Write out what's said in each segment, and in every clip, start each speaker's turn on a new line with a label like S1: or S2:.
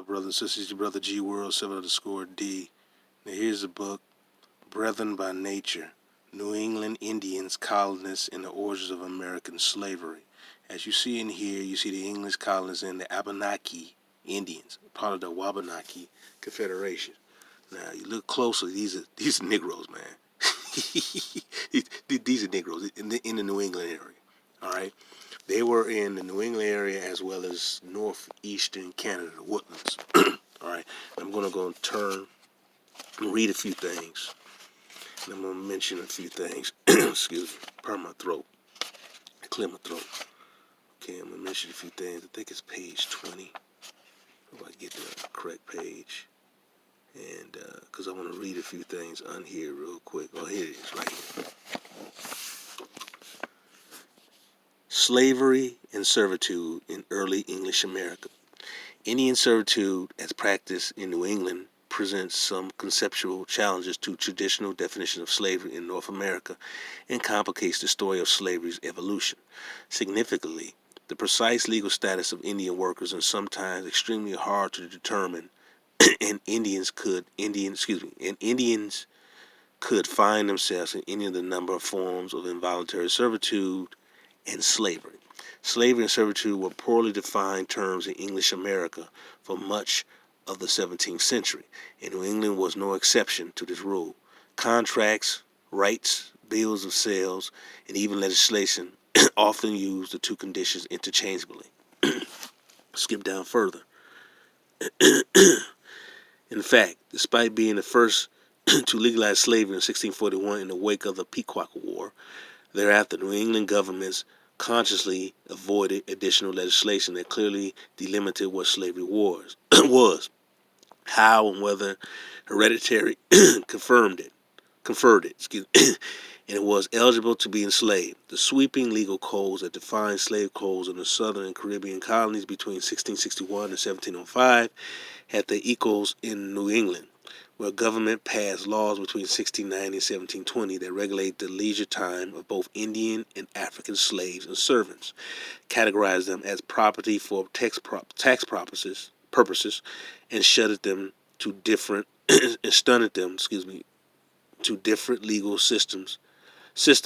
S1: up, brothers and sisters? Your brother G World 7_D. Now here's the book, Brethren by Nature: New England Indians, Colonists, and the Origins of American Slavery. As you see in here, you see the English colonists and the Abenaki Indians, part of the Wabanaki Confederation. Now you look closely; these are Negroes, man. These are Negroes in the New England area. All right. They were in the New England area as well as northeastern Canada, the woodlands. All right, I'm going to go and turn and read a few things. And I'm going to mention a few things. Excuse me, pardon my throat. Clear my throat. Okay, I'm going to mention a few things. I think it's page 20. If I get the correct page. And because I want to read a few things on here real quick. Oh, here it is, right here. Slavery and servitude in early English America. Indian servitude, as practiced in New England, presents some conceptual challenges to traditional definition of slavery in North America and complicates the story of slavery's evolution. Significantly, the precise legal status of Indian workers is sometimes extremely hard to determine, and Indians could find themselves in any of the number of forms of involuntary servitude and slavery. Slavery and servitude were poorly defined terms in English America for much of the 17th century, and New England was no exception to this rule. Contracts, rights, bills of sales, and even legislation often used the two conditions interchangeably. Skip down further. In fact, despite being the first to legalize slavery in 1641 in the wake of the Pequot War, thereafter New England governments consciously avoided additional legislation that clearly delimited what slavery was, how and whether hereditary conferred it, and it was eligible to be enslaved. The sweeping legal codes that defined slave codes in the Southern and Caribbean colonies between 1661 and 1705 had their equals in New England, where government passed laws between 1690 and 1720 that regulate the leisure time of both Indian and African slaves and servants, categorized them as property for tax purposes, and shutted them to different to different legal system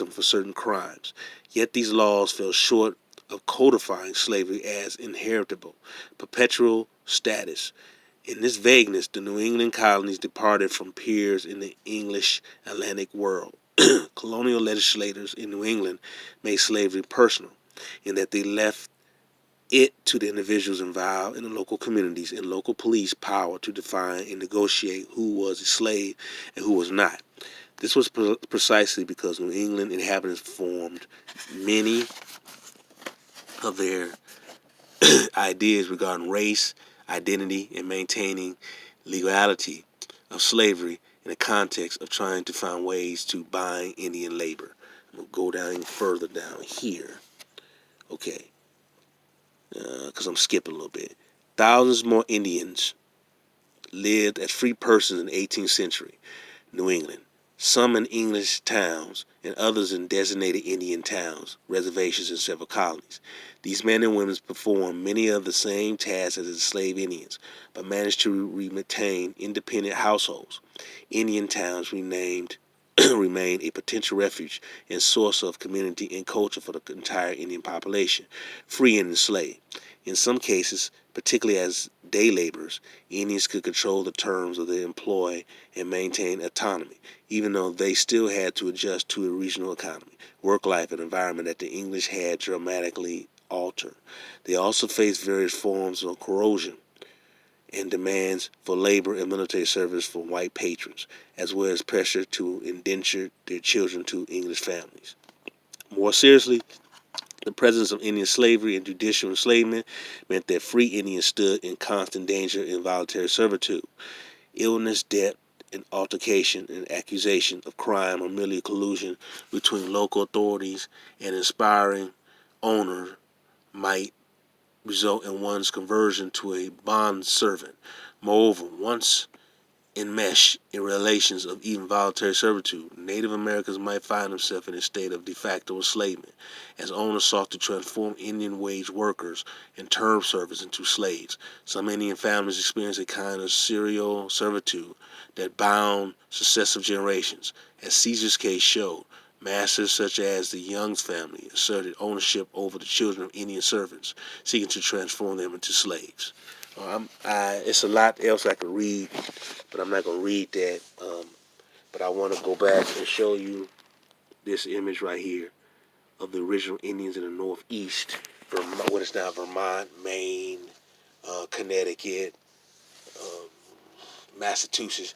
S1: for certain crimes. Yet these laws fell short of codifying slavery as inheritable, perpetual status. In this vagueness, the New England colonies departed from peers in the English Atlantic world. Colonial legislators in New England made slavery personal, in that they left it to the individuals involved in the local communities and local police power to define and negotiate who was a slave and who was not. This was precisely because New England inhabitants formed many of their ideas regarding race, identity, and maintaining legality of slavery in the context of trying to find ways to bind Indian labor. I'm going to go down further down here. Okay. Because I'm skipping a little bit. Thousands more Indians lived as free persons in the 18th century New England, some in English towns and others in designated Indian towns, reservations, and several colonies. These men and women performed many of the same tasks as enslaved Indians, but managed to retain independent households. Indian towns remained a potential refuge and source of community and culture for the entire Indian population, free and enslaved. In some cases, particularly as day laborers, Indians could control the terms of their employ and maintain autonomy, even though they still had to adjust to a regional economy, work life, and environment that the English had dramatically altered. They also faced various forms of coercion and demands for labor and military service from white patrons, as well as pressure to indenture their children to English families. More seriously, the presence of Indian slavery and judicial enslavement meant that free Indians stood in constant danger of involuntary servitude. Illness, death, and altercation and accusation of crime or merely collusion between local authorities and inspiring owner might result in one's conversion to a bond servant. Moreover, once enmesh in relations of even voluntary servitude. Native Americans might find themselves in a state of de facto enslavement, as owners sought to transform Indian wage workers and term servants into slaves. Some Indian families experienced a kind of serial servitude that bound successive generations. As Caesar's case showed, masters such as the Young's family asserted ownership over the children of Indian servants, seeking to transform them into slaves. It's a lot else I could read, but I'm not going to read that. But I want to go back and show you this image right here of the original Indians in the Northeast, what is now Vermont, Maine, Connecticut, Massachusetts,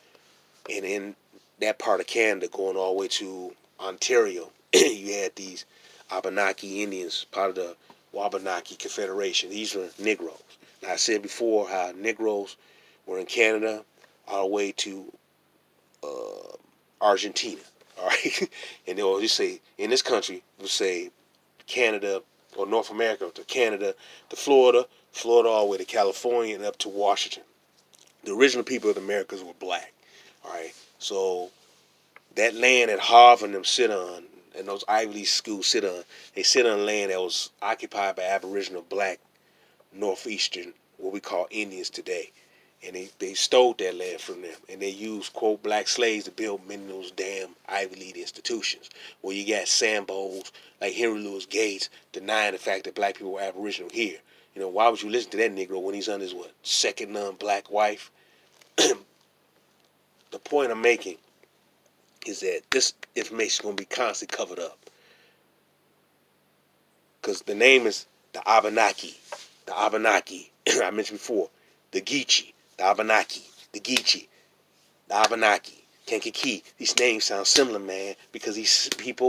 S1: and in that part of Canada going all the way to Ontario. You had these Abenaki Indians, part of the Wabanaki Confederation. These were Negroes. Now, I said before how Negroes were in Canada all the way to Argentina. All right, and they'll just say in this country, we'll say Canada or North America to Canada to Florida, Florida all the way to California and up to Washington. The original people of the Americas were black. All right, so that land that Harvard and them sit on, and those Ivy League schools sit on, they sit on land that was occupied by Aboriginal black Northeastern, what we call Indians today. And they stole that land from them. And they used, quote, black slaves to build many of those damn Ivy League institutions. Where you got Sambos like Henry Louis Gates denying the fact that black people were Aboriginal here. You know, why would you listen to that Negro when he's on his, second non-black wife? The point I'm making is that this information is going to be constantly covered up. Because the name is the Abenaki. The Abenaki, I mentioned before, the Geechee, the Abenaki, the Geechee, the Abenaki, Kankakee. These names sound similar, man, because these people